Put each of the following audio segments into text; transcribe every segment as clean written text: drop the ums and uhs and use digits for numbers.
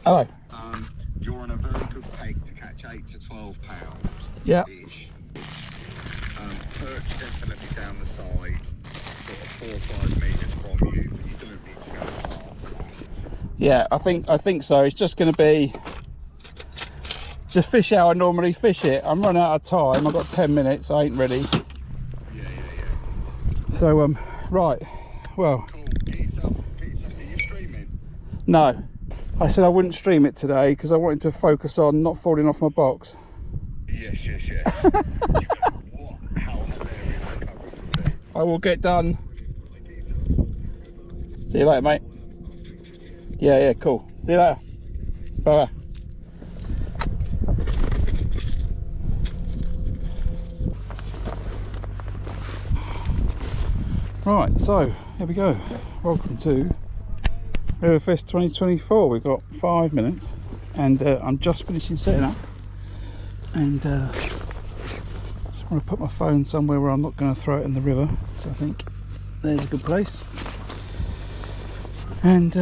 Hello. You're on a very good peg to catch 8 to 12 pounds. Yeah. Ish. Perch definitely down the side, sort of 4 or 5 metres from you, but you don't need to go far for that. Yeah, I think so. It's just going to be just fish how I normally fish it. I'm running out of time. I've got 10 minutes. I ain't ready. Yeah. So right. Well. Cool. Get yourself. Are you streaming? No. I said I wouldn't stream it today because I wanted to focus on not falling off my box. Yes. How hilarious that coverage would be. I will get done. See you later, mate. Yeah, cool. See you later. Bye. Right, so here we go. Welcome to RiverFest 2024. We've got 5 minutes and I'm just finishing setting up, and just want to put my phone somewhere where I'm not going to throw it in the river. So I think there's a good place. And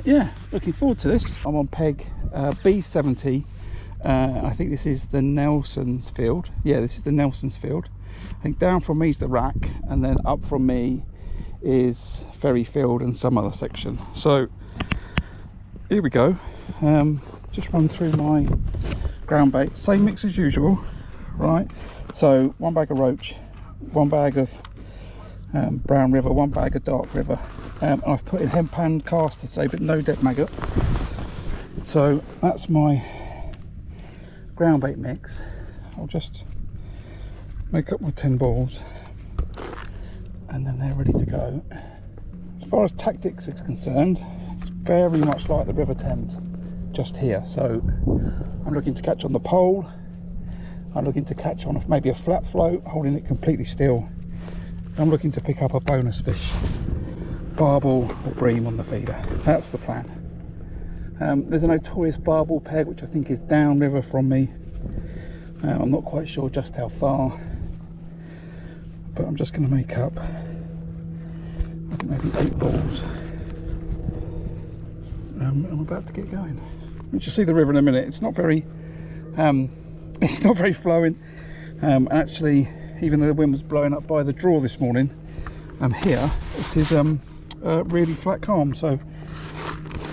yeah, looking forward to this. I'm on Peg B70. I think this is the Nelson's field. Yeah, this is the Nelson's field. I think down from me is the rack, and then up from me is Ferry Field and some other section. So here we go. Just run through my ground bait, same mix as usual, right? So 1 bag of roach, 1 bag of brown river, 1 bag of dark river. I've put in hemp and caster today, but no dead maggot. So that's my ground bait mix. I'll just make up my 10 balls and then they're ready to go. As far as tactics is concerned, it's very much like the River Thames, just here. So I'm looking to catch on the pole. I'm looking to catch on maybe a flat float, holding it completely still. I'm looking to pick up a bonus fish, barbel or bream on the feeder. That's the plan. There's a notorious barbel peg which I think is downriver from me. I'm not quite sure just how far, but I'm just going to make up, I think maybe 8 balls. I'm about to get going. You'll see the river in a minute. It's not very flowing. Actually, even though the wind was blowing up by the draw this morning, here it is really flat calm, so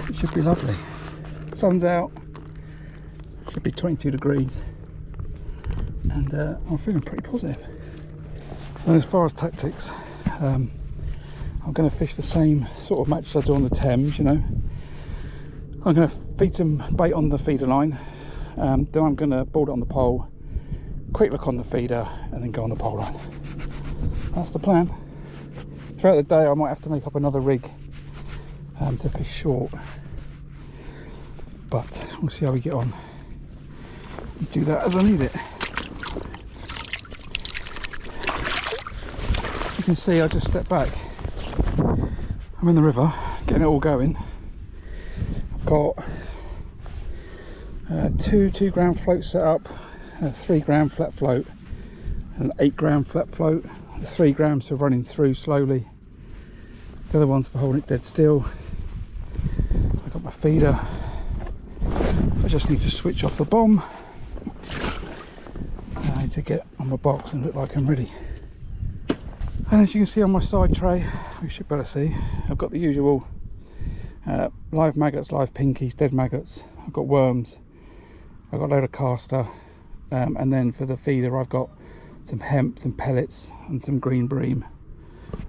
it should be lovely. Sun's out, should be 22 degrees, and I'm feeling pretty positive. And as far as tactics, I'm going to fish the same sort of match as I do on the Thames, you know. I'm going to feed some bait on the feeder line, then I'm going to board it on the pole, quick look on the feeder, and then go on the pole line. That's the plan. Throughout the day I might have to make up another rig to fish short, but we'll see how we get on. Do that as I need it. You can see I just stepped back. I'm in the river, getting it all going. I've got 2 2-gram floats set up, a 3-gram flat float, and an 8-gram flat float. The 3 grams for running through slowly, the other one's for holding it dead still. I've got my feeder. I just need to switch off the bomb. I need to get on my box and look like I'm ready. And as you can see on my side tray, we should better see, I've got the usual live maggots, live pinkies, dead maggots. I've got worms, I've got a load of caster, and then for the feeder I've got some hemp, some pellets and some green bream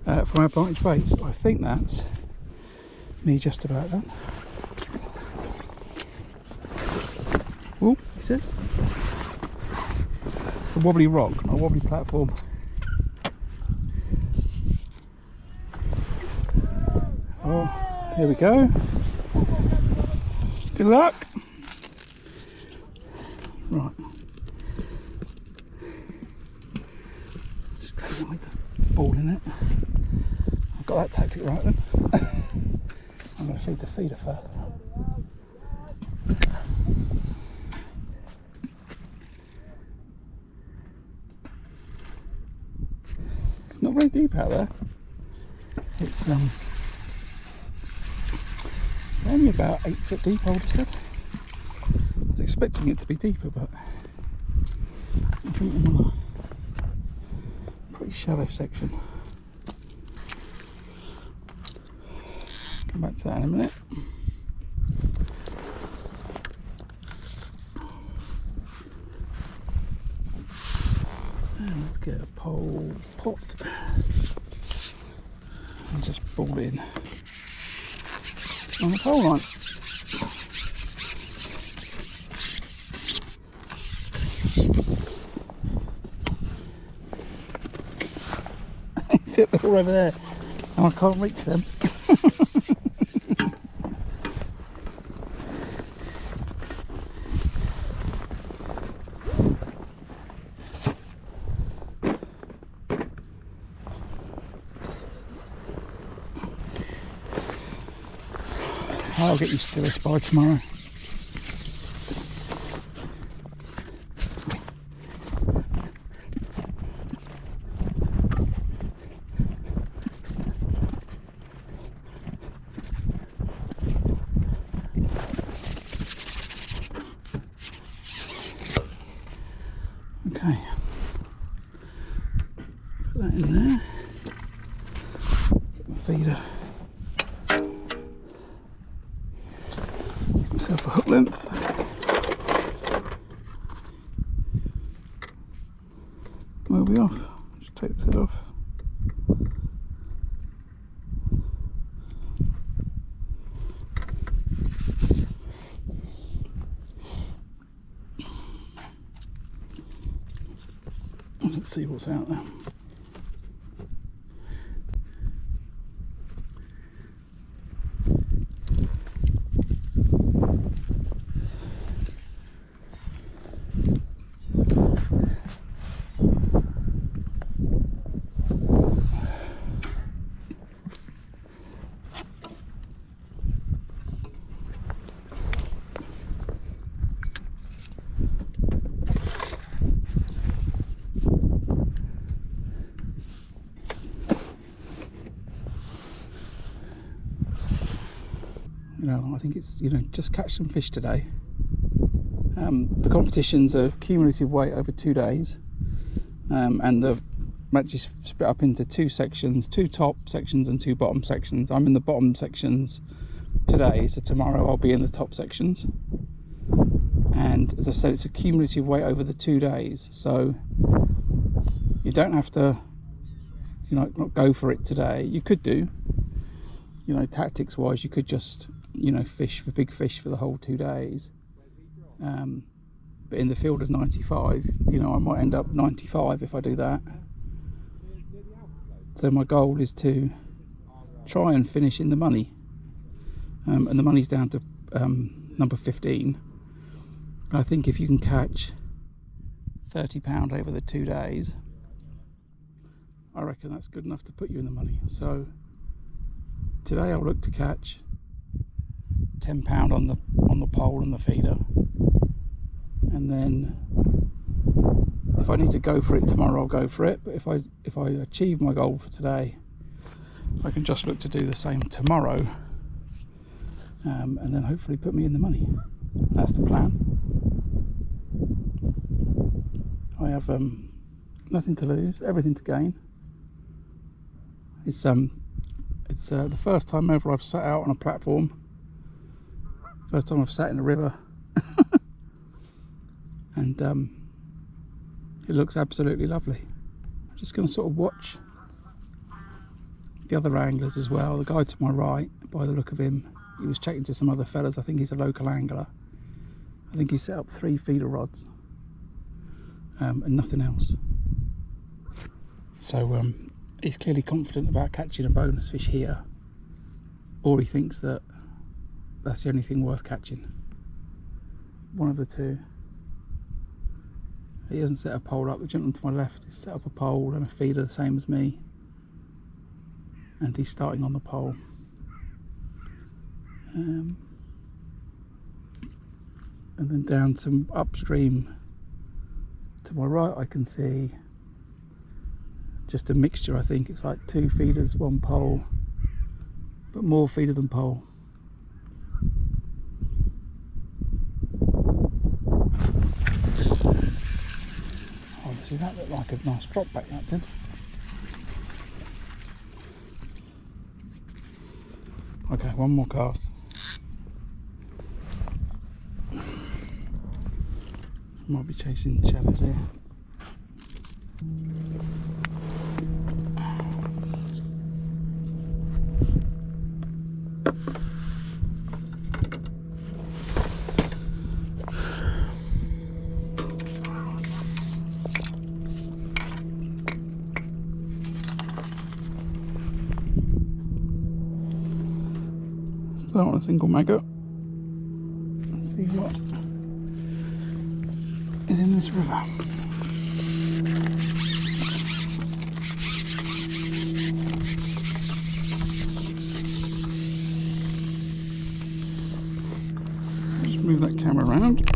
for my advantage baits. I think that's me just about done. Oh, is it? It's a wobbly rock, not a wobbly platform. Oh, here we go. Good luck. Right. Straight with the ball in it. I've got that tactic right then. I'm going to feed the feeder first. It's not very deep out there. It's Only about 8 foot deep, I would have said. I was expecting it to be deeper, but I think I'm on a pretty shallow section. Come back to that in a minute. And let's get a pole pot and just ball it in on the pole line. They're all over there and I can't reach them. I'll get used to this by tomorrow. Okay, put that in there, get my feeder, get myself a hook length, we'll be off, just take this head off. Let's see what's out there. You know, I think it's, you know, just catch some fish today. The competitions are cumulative weight over 2 days, and the match is split up into 2 sections, 2 top sections and 2 bottom sections. I'm in the bottom sections today, so tomorrow I'll be in the top sections. And as I said, it's a cumulative weight over the 2 days, so you don't have to, you know, not go for it today. You could do, you know, tactics wise, you could just, you know, fish for big fish for the whole 2 days, but in the field of 95, you know, I might end up 95 if I do that. So my goal is to try and finish in the money, and the money's down to number 15. And I think if you can catch £30 over the 2 days, I reckon that's good enough to put you in the money. So today I'll look to catch £10 on the pole and the feeder, and then if I need to go for it tomorrow, I'll go for it. But if I achieve my goal for today, I can just look to do the same tomorrow, and then hopefully put me in the money. That's the plan. I have nothing to lose, everything to gain. It's the first time ever I've sat out on a platform. First time I've sat in a river. And it looks absolutely lovely. I'm just going to sort of watch the other anglers as well. The guy to my right, by the look of him, he was chatting to some other fellas. I think he's a local angler. I think he set up 3 feeder rods and nothing else. So he's clearly confident about catching a bonus fish here, or he thinks that that's the only thing worth catching. One of the two. He hasn't set a pole up. The gentleman to my left has set up a pole and a feeder the same as me, and he's starting on the pole. And then down to upstream to my right I can see just a mixture. I think it's like 2 feeders, 1 pole, but more feeder than pole. that looked like a nice drop back, that did. Okay, one more cast. Might be chasing shadows here. Still on a single maggot. Let's see what is in this river. Just move that camera around.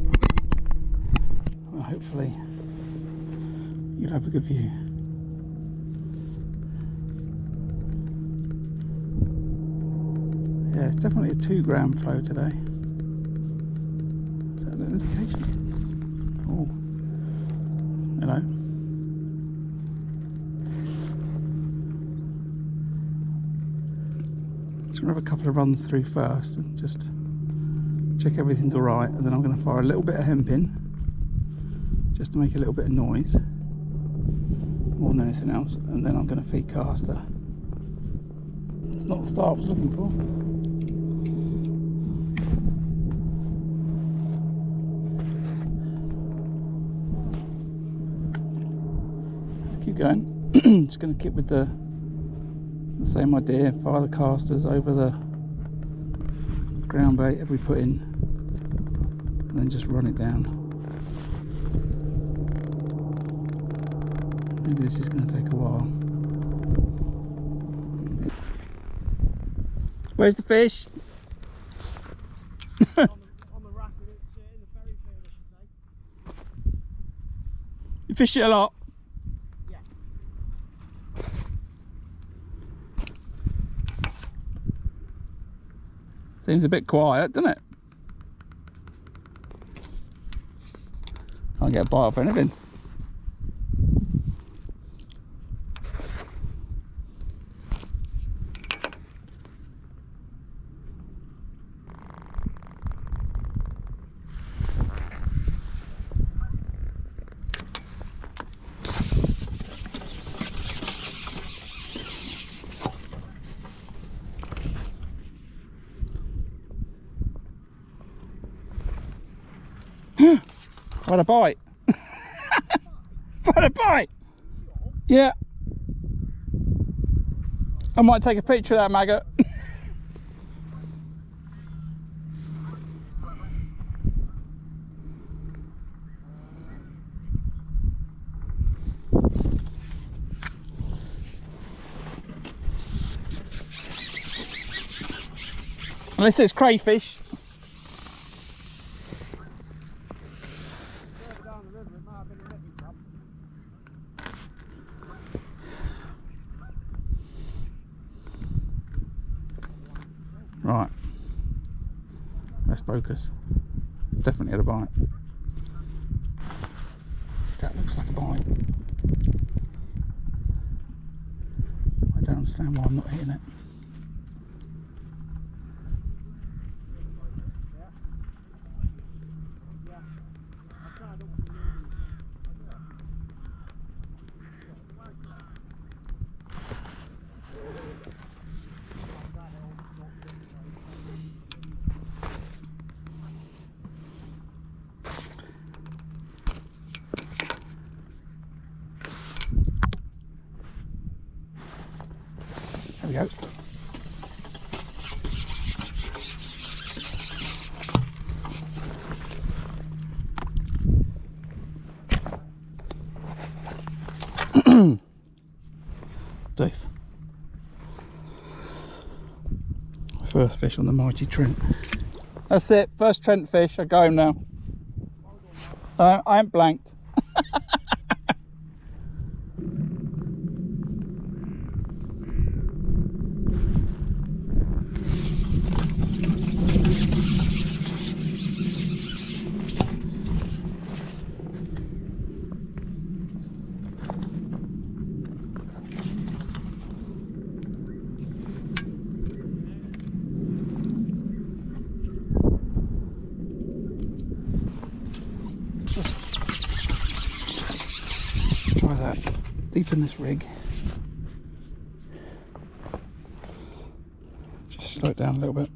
Well, hopefully you'll have a good view. Yeah, it's definitely a 2 gram flow today. Is that an indication? Oh, hello. Just gonna have a couple of runs through first and just check everything's all right, and then I'm going to fire a little bit of hemp in just to make a little bit of noise more than anything else, and then I'm going to feed caster. It's not the start I was looking for. Keep going. Just going to keep with the same idea. Fire the casters over the ground bait every put in, and then just run it down. Maybe this is going to take a while. Where's the fish? on the rack, and it's in the ferry field, I should say. You fish it a lot? Yeah. Seems a bit quiet, doesn't it? Can't get a bite off anything. What a bite! What a bite! Yeah. I might take a picture of that maggot. Unless there's crayfish. Down the river, it might have been a nipping crab. Right. Let's focus. Definitely had a bite. That looks like a bite. I don't understand why I'm not hitting it. There we go. Dace. First fish on the mighty Trent. That's it, first Trent fish. I go home now. I ain't blanked. deepen this rig. Just slow it down a little bit.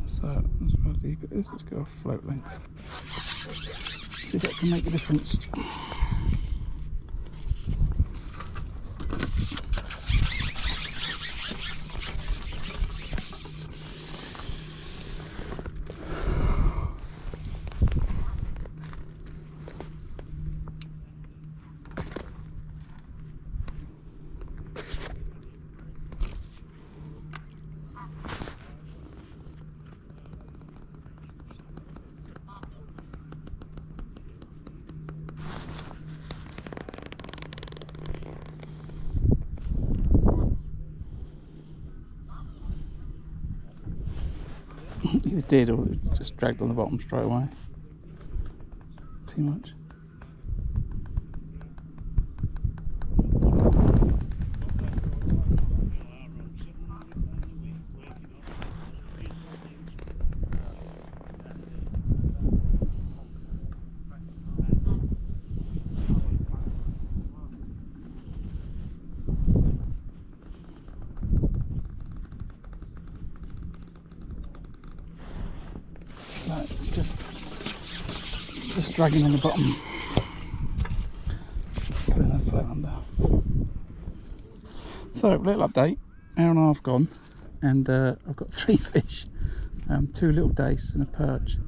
So that's how deep it is. Let's go off float length. See if that can make a difference. Either did or it just dragged on the bottom straight away. Too much. No, it's just dragging on the bottom, putting that float under. So, little update, hour and a half gone, and I've got 3 fish, 2 little dace and a perch.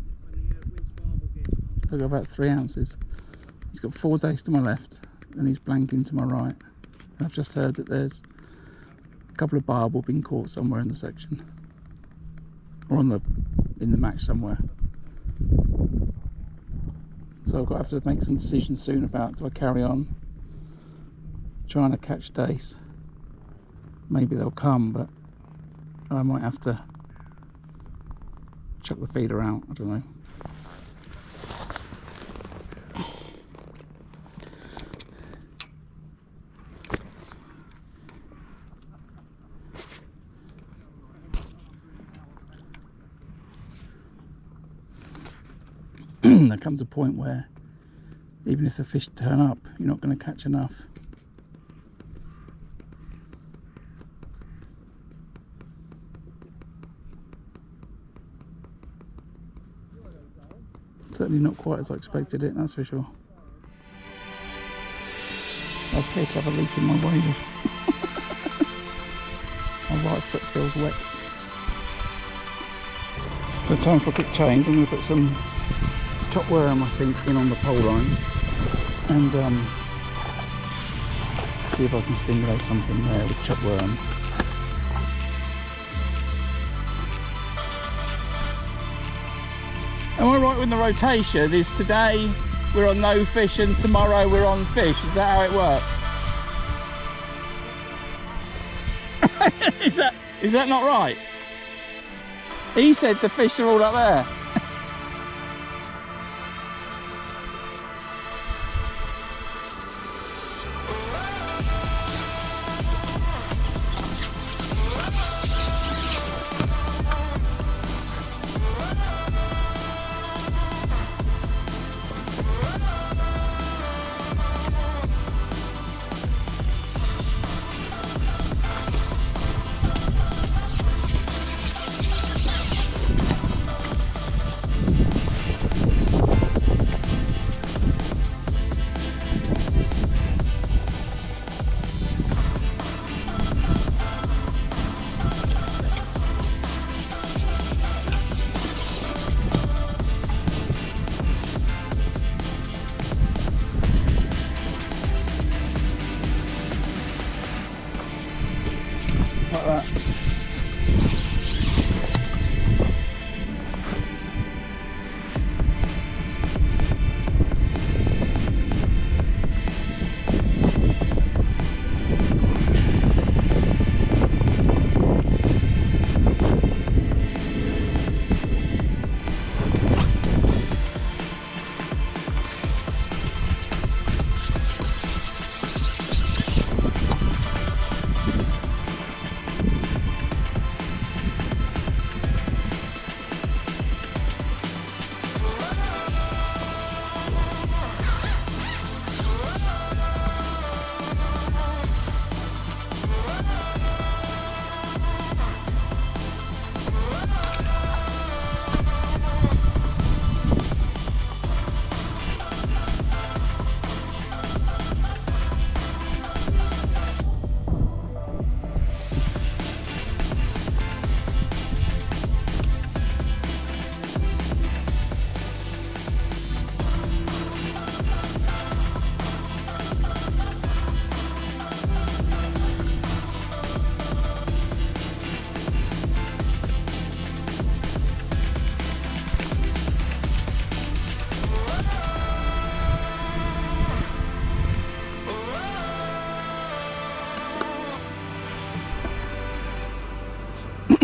They've got about 3 ounces. He's got 4 dace to my left, and he's blanking to my right. And I've just heard that there's a couple of barbel being caught somewhere in the section, or in the match somewhere. So I've got to have to make some decisions soon about, do I carry on trying to catch dace? Maybe they'll come, but I might have to chuck the feeder out, I don't know. There comes a point where even if the fish turn up, you're not going to catch enough. Certainly not quite as I expected it, that's for sure. I appear to have a leak in my waders. My right foot feels wet. So time for a quick change. I'm going to put some chop worm, I think, in on the pole line, and see if I can stimulate something there with chop worm. Am I right with the rotation? Is today we're on no fish and tomorrow we're on fish? Is that how it works? Is that not right? He said the fish are all up there.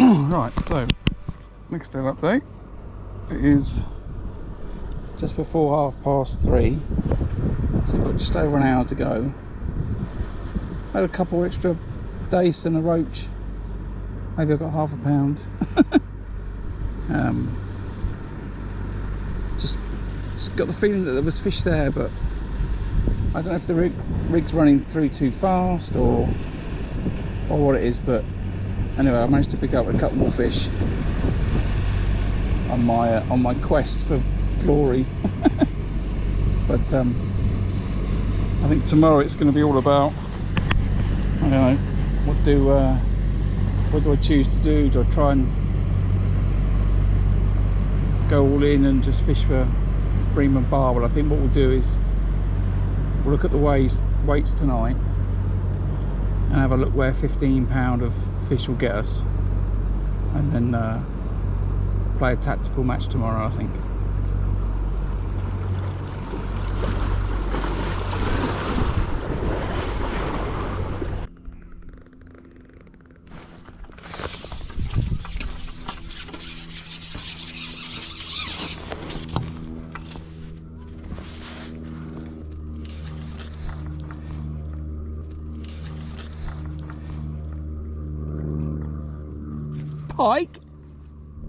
Right, so next day update. It is just before 3:30, so we've got just over an hour to go. Had a couple extra dace and a roach. Maybe I've got half a pound. Just got the feeling that there was fish there, but I don't know if the rig's running through too fast or what it is. But anyway, I managed to pick up a couple more fish on my quest for glory. But I think tomorrow it's going to be all about, I don't know, what do I choose to do? Do I try and go all in and just fish for bream and barbel? I think what we'll do is we'll look at the weights tonight and have a look where 15 pound of fish will get us, and then play a tactical match tomorrow, I think. Pike?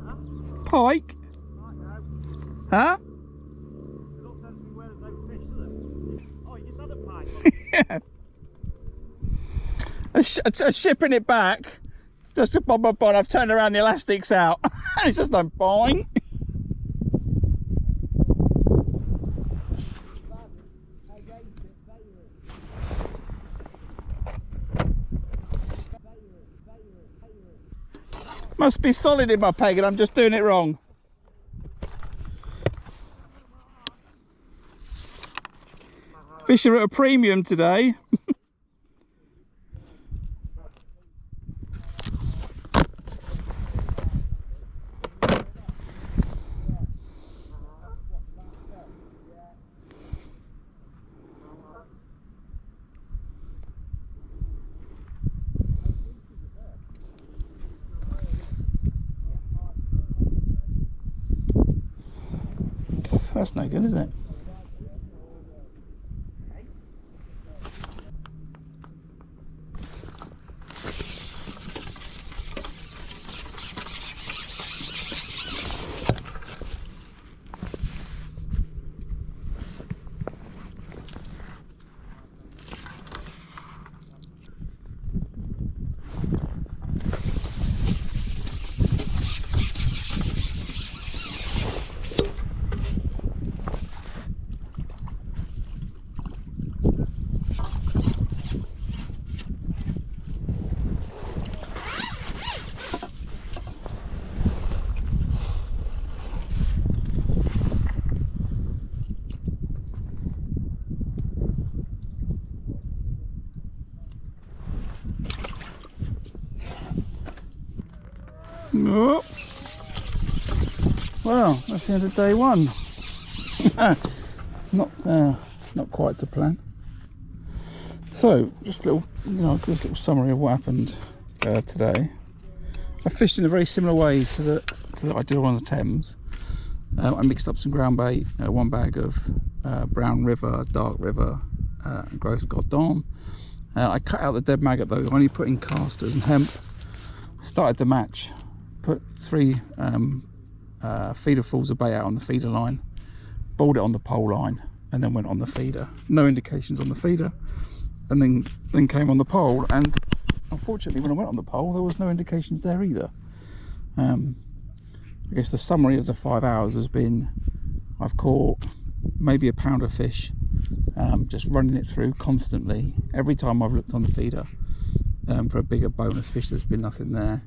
Huh? Pike? Right now. Huh? It looks to me where there's no fish, doesn't it? Oh, you just had a pike on. Yeah. Shipping it back. Just a bob. I've turned around the elastics out. And it's just like boing. Must be solid in my peg and I'm just doing it wrong. Fish are at a premium today. That's no good, is it? Oh. Well, that's the end of day one. Not quite to plan. So, just a little, this little summary of what happened today. I fished in a very similar way to that I did on the Thames. I mixed up some ground bait, one bag of brown river, dark river, and gross goddamn. I cut out the dead maggot though, only put in casters and hemp. Started the match. Put 3 feederfuls of bait out on the feeder line, balled it on the pole line, and then went on the feeder. No indications on the feeder, and then came on the pole. And unfortunately, when I went on the pole, there was no indications there either. I guess the summary of the 5 hours has been I've caught maybe a pound of fish, just running it through constantly. Every time I've looked on the feeder for a bigger bonus fish, there's been nothing there.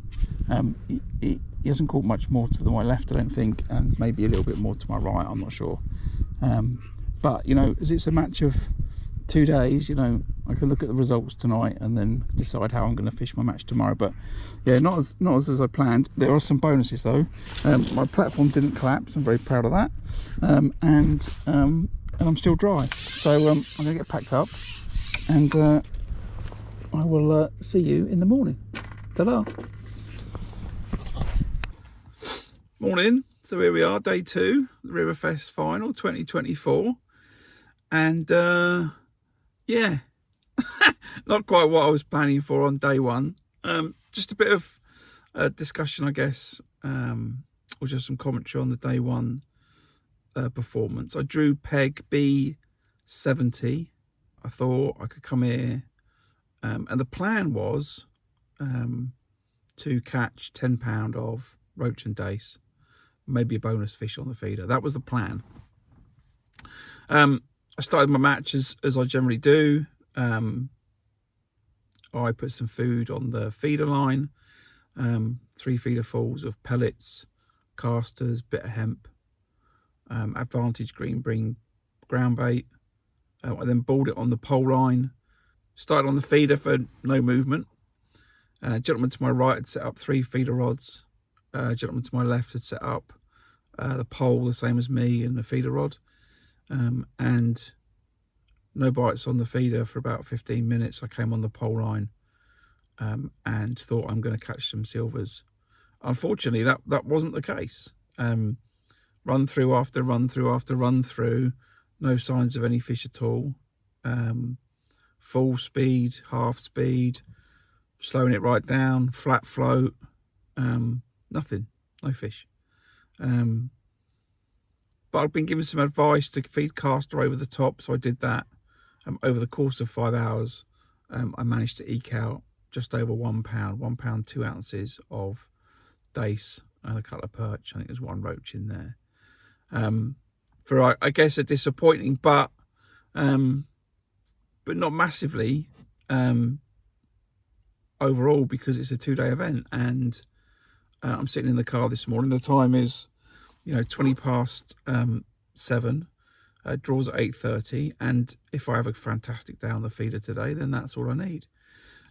He hasn't caught much more to my left, I don't think, and maybe a little bit more to my right, I'm not sure. But as it's a match of 2 days, I can look at the results tonight and then decide how I'm going to fish my match tomorrow. But yeah, not as I planned. There are some bonuses though. My platform didn't collapse, I'm very proud of that. And I'm still dry, so I'm going to get packed up, and I will see you in the morning. Ta-da. Morning. So here we are, day 2, the RiverFest final 2024. And yeah, not quite what I was planning for on day 1. Just a bit of discussion, I guess, or just some commentary on the day 1 performance. I drew Peg B70. I thought I could come here, and the plan was to catch 10 pound of roach and dace, maybe a bonus fish on the feeder. That was the plan. I started my match as I generally do. I put some food on the feeder line, 3 feederfuls of pellets, casters, bit of hemp, advantage green bream groundbait. I then balled it on the pole line, started on the feeder for no movement. Gentleman to my right had set up 3 feeder rods. Gentleman to my left had set up the pole the same as me and the feeder rod, and no bites on the feeder for about 15 minutes. I came on the pole line and thought I'm going to catch some silvers. Unfortunately, that wasn't the case. Run through after run through after run through, no signs of any fish at all. Full speed, half speed, slowing it right down, flat float, nothing, no fish. But I've been given some advice to feed caster over the top, so I did that. Over the course of 5 hours, I managed to eke out just over 1 pound, 1 pound 2 ounces of dace and a couple of perch. I think there's 1 roach in there. For I guess a disappointing, but not massively overall, because it's a 2-day event. And I'm sitting in the car this morning. The time is 20 past 7. Draws at 8:30, and if I have a fantastic day on the feeder today, then that's all I need.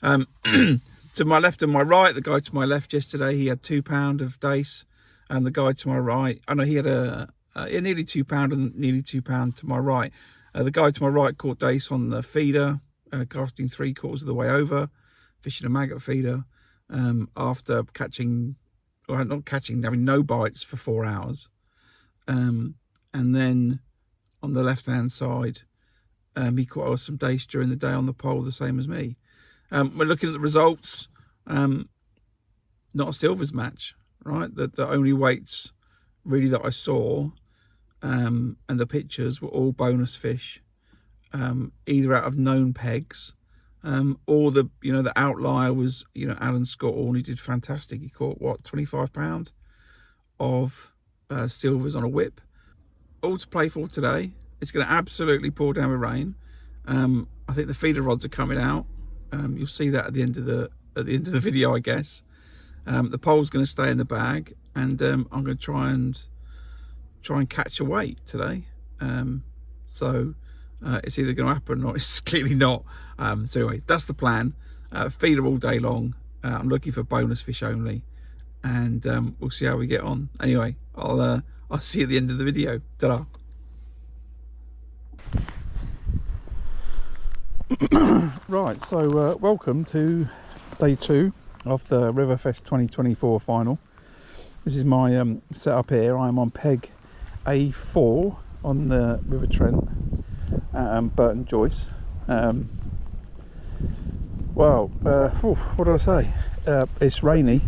To my left and my right, the guy to my left yesterday, he had 2 pound of dace, and the guy to my right, I know he had a nearly 2 pound and nearly 2 pound to my right. The guy to my right caught dace on the feeder, casting 3/4 of the way over, fishing a maggot feeder, after catching, well, not catching, having no bites for 4 hours. And then on the left hand side, he caught some dace during the day on the pole, the same as me. We're looking at the results. Not a silvers match, right? The only weights really that I saw, and the pictures were all bonus fish, either out of known pegs, or the outlier was Alan Scott, and he did fantastic. He caught what, 25 pound of silvers on a whip. All to play for today. It's going to absolutely pour down with rain. I think the feeder rods are coming out. You'll see that at the end of the video, I guess. The pole's going to stay in the bag, and I'm going to try and catch a weight today. So it's either going to happen or it's clearly not. So anyway, that's the plan. Feeder all day long. I'm looking for bonus fish only, and we'll see how we get on. Anyway, I'll see you at the end of the video. Ta-da. Right, so welcome to day 2 of the RiverFest 2024 final. This is my setup here. I'm on Peg A4 on the River Trent, Burton Joyce. Well, what do I say? It's rainy.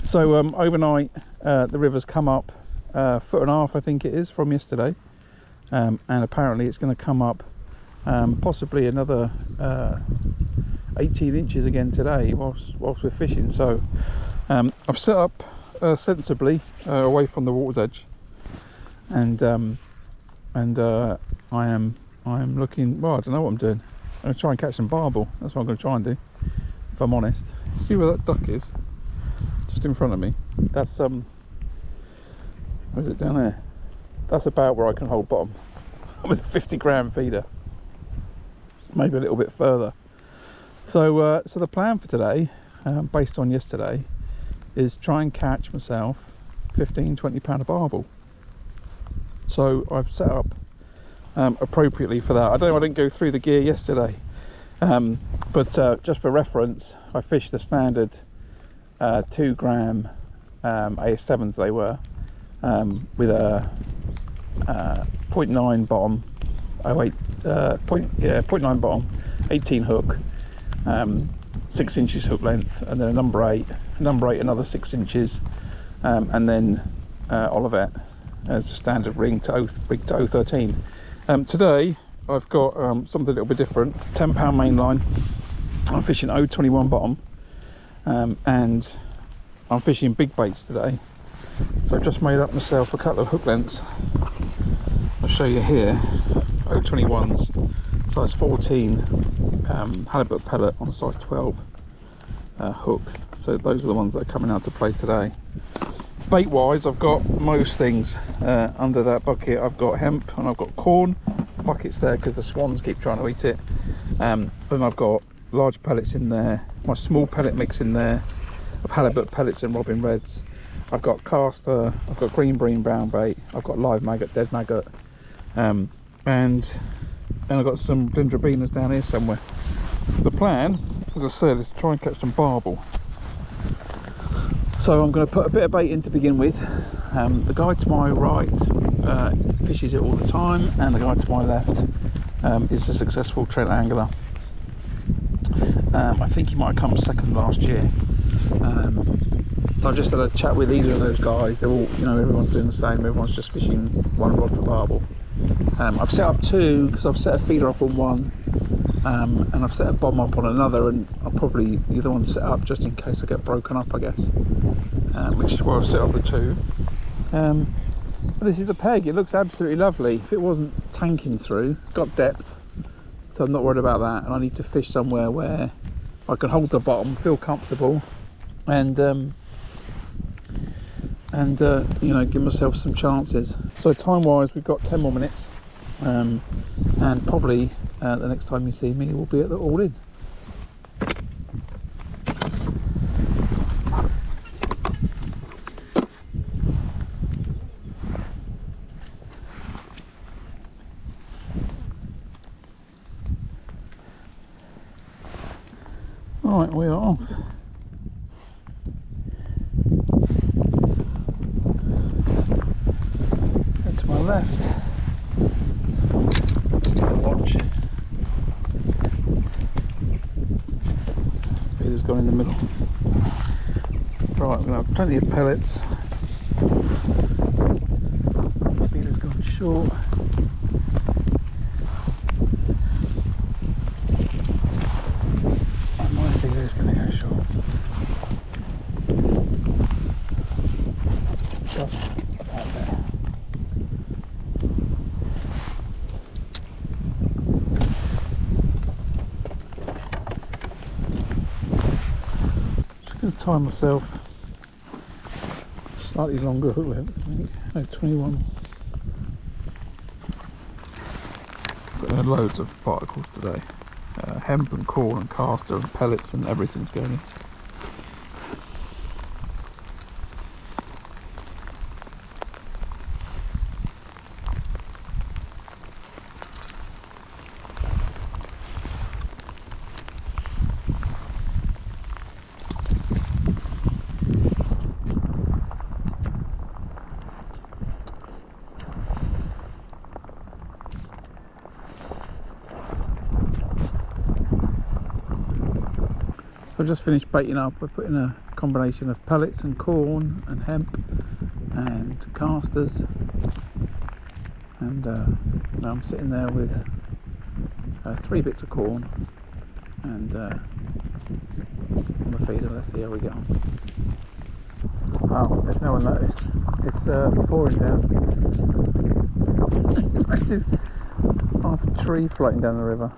So overnight, the river's come up 1.5 foot, I think it is, from yesterday, and apparently it's going to come up possibly another 18 inches again today whilst we're fishing. So I've set up sensibly away from the water's edge, and I am looking, well, I don't know what I'm doing. I'm going to try and catch some barbel. That's what I'm going to try and do, if I'm honest. See where that duck is? Just in front of me. That's where is it, down there? That's about where I can hold bottom with a 50 gram feeder, maybe a little bit further. So so the plan for today, based on yesterday, is try and catch myself 15-20 pound of barbel. So I've set up appropriately for that. I didn't go through the gear yesterday, but just for reference, I fished the standard 2 gram AS7s they were, with a 0.9 bottom, 0.9 bottom, 18 hook, 6 inches hook length, and then a number 8 another 6 inches, and then Olivet as a standard rig to 013. Today I've got something a little bit different. 10-pound main line. I'm fishing 021 bottom, and I'm fishing big baits today. So I've just made up myself a couple of hook lengths. I'll show you here. 021s, size 14, halibut pellet on a size 12 hook. So those are the ones that are coming out to play today. Bait wise, I've got most things under that bucket. I've got hemp and I've got corn. Buckets there because the swans keep trying to eat it. And I've got large pellets in there, my small pellet mix in there of halibut pellets and robin reds. I've got caster, I've got green bream brown bait, I've got live maggot, dead maggot, and I've got some dendrobinas down here somewhere. The plan, as I said, is to try and catch some barbel. So I'm going to put a bit of bait in to begin with. The guy to my right fishes it all the time, and the guy to my left is a successful Trent angler. I think he might have come second last year. So I've just had a chat with either of those guys. They're all, you know, everyone's doing the same. Everyone's just fishing one rod for barbel. I've set up two because I've set a feeder up on one, and I've set a bomb up on another, and I'll probably either one set up just in case I get broken up, I guess. Which is why I've set up the two. This is the peg. It looks absolutely lovely. If it wasn't tanking through, it's got depth, so I'm not worried about that. And I need to fish somewhere where I can hold the bottom, feel comfortable, and you know, give myself some chances. So time wise, we've got 10 more minutes, and probably the next time you see me will be at the all in. Right, we are off. Head to my left. Watch. Feeder's gone in the middle. Right, we're going to have plenty of pellets. Feeder's gone short. It's going to go short. Just about there. Just going to tie myself slightly longer hook length, I think. No, 21. Got loads of particles today. Hemp and corn and caster and pellets and everything's going in. I've just finished baiting up. I put in a combination of pellets and corn and hemp and casters, and now I'm sitting there with 3 bits of corn and on the feeder. Let's see how we get on. Wow, there's no one noticed. It's pouring down. Massive half a tree floating down the river.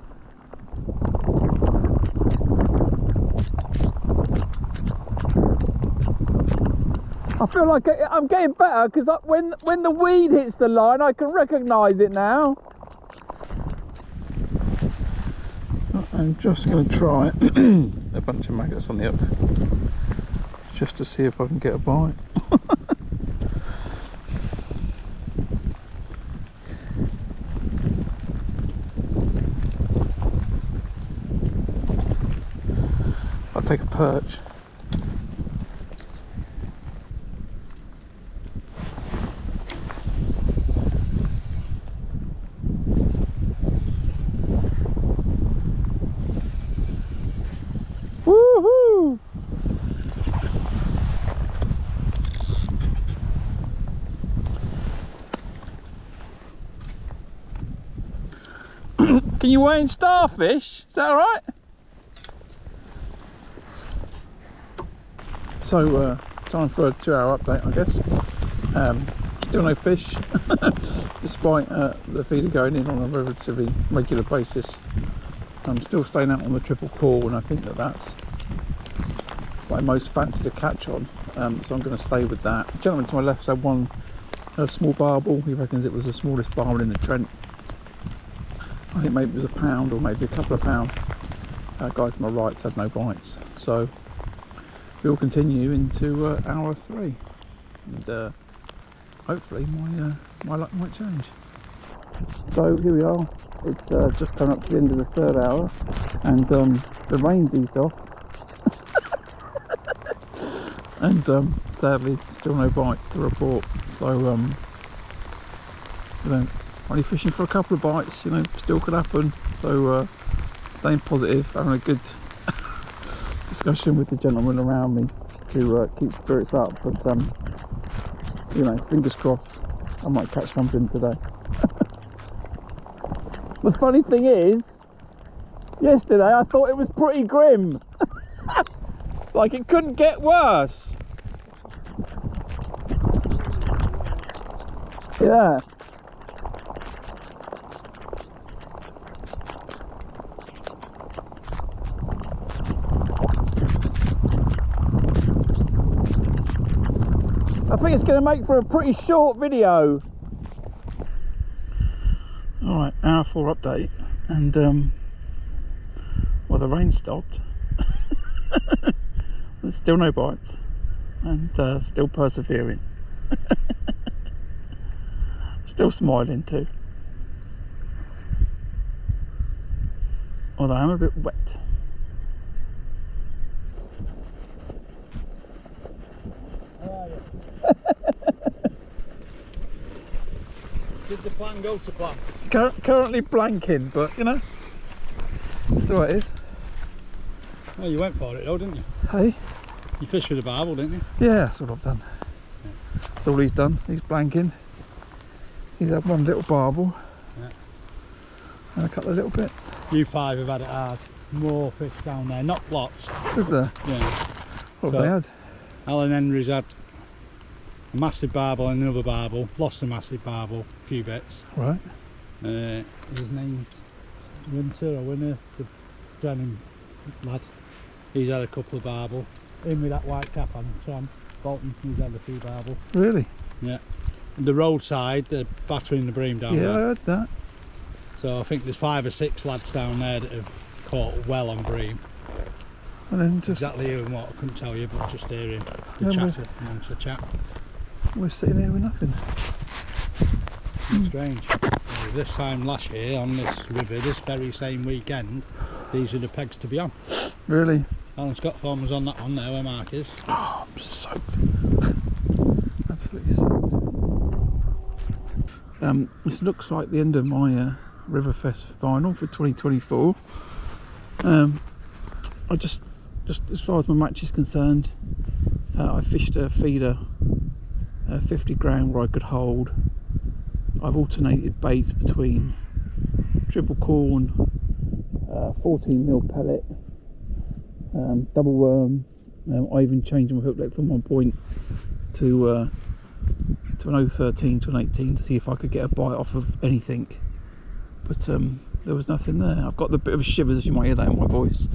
I feel like I'm getting better because when the weed hits the line, I can recognise it now. I'm just going to try a bunch of maggots on the hook just to see if I can get a bite. I'll take a perch. Can you weigh in starfish? Is that alright? So, time for a 2-hour update, I guess. Still no fish, despite the feeder going in on a relatively regular basis. I'm still staying out on the triple core, and I think that's what I most fancy to catch on. So I'm going to stay with that. The gentleman to my left had one small barbel. He reckons it was the smallest barbel in the Trent. I think maybe it was a pound or maybe a couple of pounds. Guy to my right's had no bites. So we'll continue into hour 3, and hopefully my luck might change. So here we are. It's just come up to the end of the 3rd hour, and the rain's eased off. And sadly still no bites to report. So you know, only fishing for a couple of bites, you know, still could happen. So staying positive, having a good discussion with the gentleman around me to keep spirits up. But you know, fingers crossed, I might catch something today. The funny thing is, yesterday I thought it was pretty grim. Like it couldn't get worse. Yeah. I think it's going to make for a pretty short video. Alright, hour 4 update, and well, the rain stopped. There's still no bites, and still persevering. Still smiling too. Although I'm a bit wet. Did the plan go to plan? Currently blanking, but you know, that's the way it is. Well, you went for it though, didn't you? Hey? You fished with a barbel, didn't you? Yeah, that's what I've done. Yeah. That's all he's done. He's blanking. He's had one little barbel. Yeah. And a couple of little bits. You 5 have had it hard. More fish down there, not lots. Is there? Yeah. What So, have they had? Alan Henry's had a massive barbel and another barbel. Lost a massive barbel, a few bits. Right. His name's Winner, the Brennan lad. He's had a couple of barbel. In with that white cap on, Tom Bolton, he's had a few barbel. Really? Yeah. And the roadside, the battering the bream down Yeah, there. I heard that. So I think there's 5 or 6 lads down there that have caught well on bream. And then just Exactly who and what I couldn't tell you, but just hearing the Yeah, chatter amongst the chat. we're sitting here with nothing. Strange. This time last year on this river, this very same weekend, these are the pegs to be on. Really? Alan Scott Thorne was on that one there where Mark is. Oh, I'm soaked. Absolutely soaked. This looks like the end of my RiverFest final for 2024. I just as far as my match is concerned, I fished a feeder 50 gram where I could hold. I've alternated baits between triple corn, 14mm pellet, double worm. I even changed my hook length from 1 point to an 0.13 to an 18 to see if I could get a bite off of anything, but there was nothing there. I've got the bit of shivers, as you might hear that in my voice.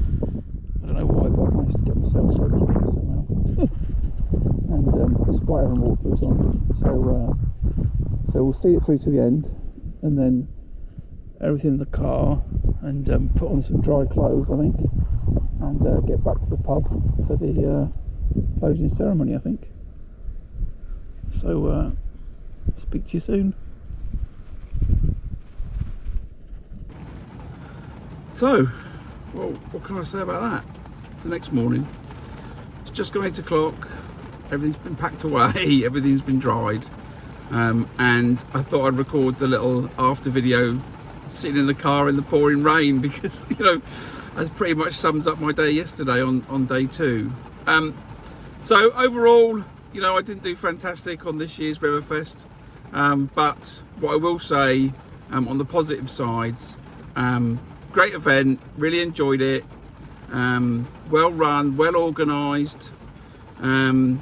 I don't know why, but I managed to get myself soaked somehow. And despite having waterproofs on, so we'll see it through to the end, and then everything in the car, and put on some dry clothes, I think, and get back to the pub for the closing ceremony, I think. So speak to you soon. So, well, what can I say about that? It's the next morning. It's just gone 8 o'clock. Everything's been packed away. Everything's been dried. And I thought I'd record the little after video sitting in the car in the pouring rain, because, you know, that pretty much sums up my day yesterday on day 2. So overall, you know, I didn't do fantastic on this year's RiverFest, but what I will say on the positive sides, Great event, really enjoyed it. Well run, well organised. The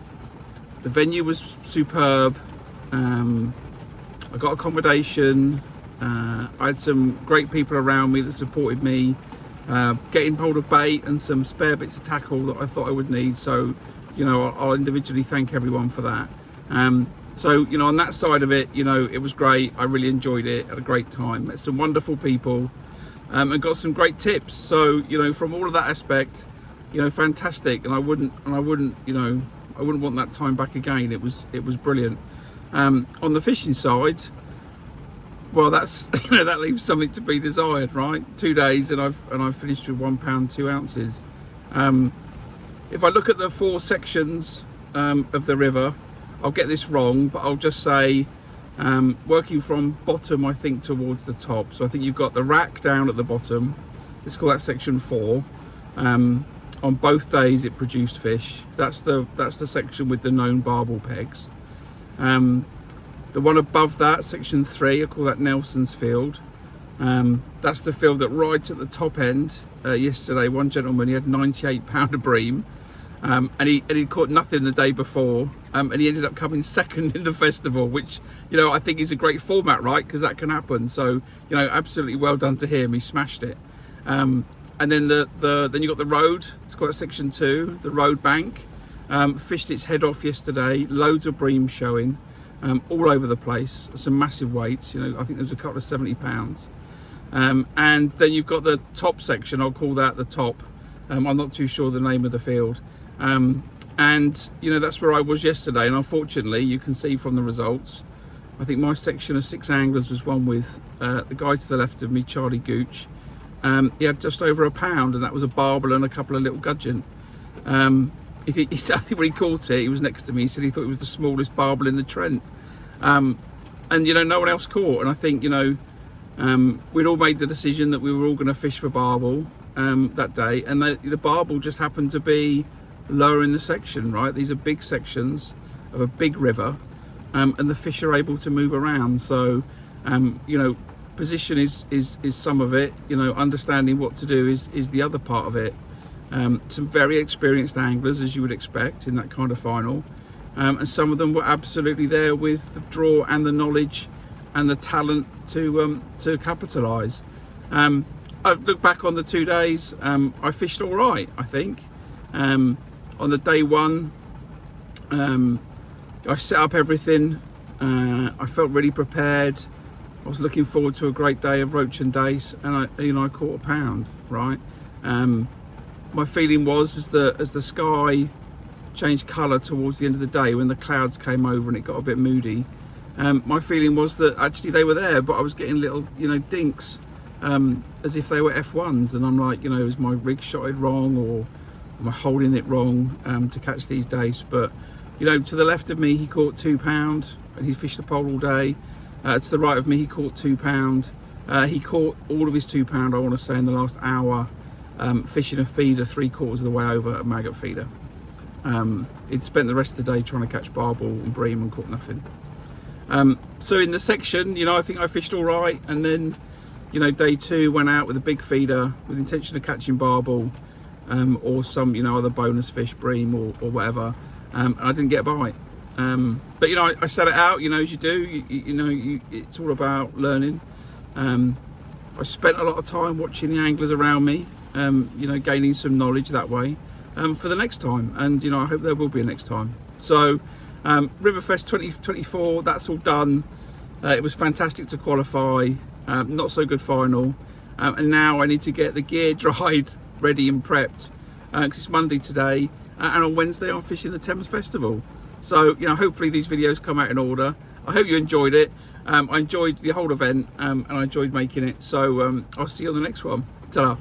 venue was superb. I got accommodation. I had some great people around me that supported me, getting hold of bait and some spare bits of tackle that I thought I would need. So, you know, I'll individually thank everyone for that. So, you know, on that side of it, you know, it was great. I really enjoyed it, had a great time, met some wonderful people, and got some great tips. So, you know, from all of that aspect, you know, fantastic. And I wouldn't, you know, I wouldn't want that time back again. It was brilliant. On the fishing side, well, that's, you know, that leaves something to be desired, right? 2 days and I've finished with 1 pound 2 ounces. If I look at the 4 sections of the river, I'll get this wrong, but I'll just say working from bottom, I think, towards the top. So I think you've got the rack down at the bottom. Let's call that section 4. On both days, it produced fish. That's the section with the known barbel pegs. The one above that, section 3, I call that Nelson's field. That's the field that right at the top end. Yesterday, one gentleman, he had 98 pound of bream. And he caught nothing the day before, and he ended up coming second in the festival, which, you know, I think is a great format, right? Because that can happen. So, you know, absolutely well done to him. He smashed it. And then then you got the road. It's got section 2, the road bank. Fished its head off yesterday. Loads of bream showing, all over the place. Some massive weights. You know, I think there's a couple of 70 pounds. And then you've got the top section. I'll call that the top. I'm not too sure the name of the field. And you know, that's where I was yesterday, and unfortunately you can see from the results, I think my section of 6 anglers was one with the guy to the left of me, Charlie Gooch. He had just over a pound, and that was a barbel and a couple of little gudgeon. He said, I think when he caught it, he was next to me, he said he thought it was the smallest barbel in the Trent. And you know, no one else caught, and I think, you know, we'd all made the decision that we were all going to fish for barbel that day, and the barbel just happened to be lower in the section, right? These are big sections of a big river, and the fish are able to move around. So, you know, position is some of it. You know, understanding what to do is the other part of it. Some very experienced anglers, as you would expect in that kind of final, and some of them were absolutely there with the draw and the knowledge and the talent to capitalise. I look back on the 2 days. I fished all right, I think. On the day 1, I set up everything. I felt really prepared. I was looking forward to a great day of roach and dace, and I caught a pound, right? My feeling was as the sky changed colour towards the end of the day, when the clouds came over and it got a bit moody, my feeling was that actually they were there, but I was getting little, you know, dinks, as if they were F1s, and I'm like, you know, is my rig shotted wrong, or am I holding it wrong to catch these dace? But, you know, to the left of me, he caught 2 pound, and he fished the pole all day. To the right of me, he caught 2 pound. He caught all of his 2 pound, I want to say, in the last hour, fishing a feeder 3/4 of the way over, a maggot feeder. He'd spent the rest of the day trying to catch barbel and bream and caught nothing. So in the section, you know, I think I fished all right, and then, you know, day 2 went out with a big feeder with the intention of catching barbel, or some, you know, other bonus fish, bream or whatever, and I didn't get a bite. But, you know, I set it out, you know, as you do, you know, it's all about learning. I spent a lot of time watching the anglers around me, you know, gaining some knowledge that way for the next time, and, you know, I hope there will be a next time. So RiverFest 2024, that's all done. It was fantastic to qualify, not so good final, and now I need to get the gear dried, ready and prepped, because it's Monday today, and on Wednesday I'm fishing the Thames Festival. So, you know, hopefully these videos come out in order. I hope you enjoyed it. I enjoyed the whole event, and I enjoyed making it. So I'll see you on the next one. Ta-ra.